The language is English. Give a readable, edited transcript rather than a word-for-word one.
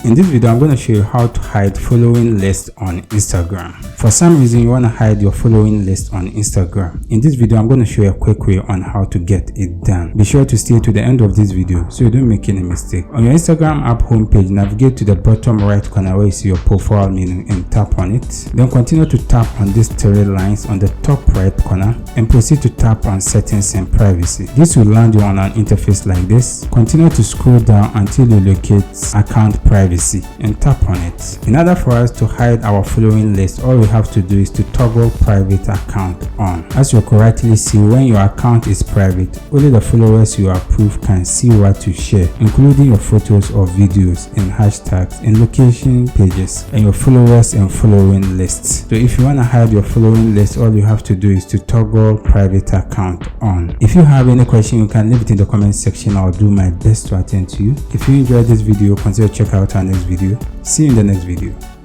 In this video, I'm going to show you how to hide following list on Instagram. For some reason, you want to hide your following list on Instagram. In this video, I'm going to show you a quick way on how to get it done. Be sure to stay to the end of this video so you don't make any mistake. On your Instagram app homepage, navigate to the bottom right corner where you see your profile menu and tap on it. Then continue to tap on these three lines on the top right corner and proceed to tap on settings and privacy. This will land you on an interface like this. Continue to scroll down until you locate account privacy and tap on it. In order for us to hide our following list, all we have to do is to toggle private account on. As you correctly see, when your account is private, only the followers you approve can see what you share, including your photos or videos and hashtags and location pages and your followers and following lists. So if you want to hide your following list, all you have to do is to toggle private account on. If you have any question, you can leave it in the comment section. I'll do my best to attend to you. If you enjoyed this video, consider check out our next video. See you in the next video.